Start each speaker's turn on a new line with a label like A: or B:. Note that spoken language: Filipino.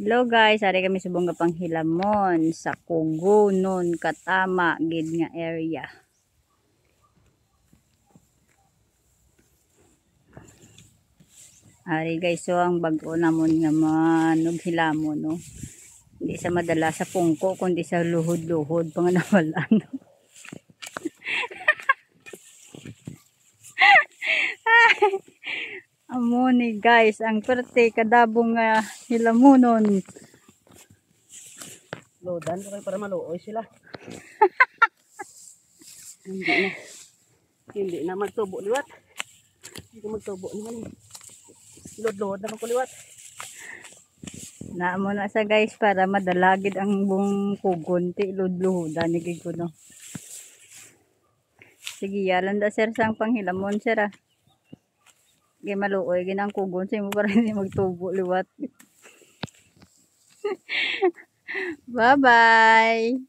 A: Hello guys, ari kami subong nga panghilamon sa Kugunon, Katama, gid nga area. Ari guys, so ang bag-o namon nga manughilamon no. Hindi sa madala sa pungko kundi sa luhod-luhod pang nawalan. Amo ni guys, ang perte kadabong hilamonon.
B: Lodan ko kayo para maluoy sila. Hindi na magtubo liwat. Hindi magtubo naman. Lod-lod naman ko liwat.
A: Naamo na sa guys para madalagid ang buong kugon ti ludluhudan ni gid ko no. Sige yalan da sir sang panghilamon sir ah. Gay maluoy ginang kugon sa imo para hindi magtubo liwat. Bye bye.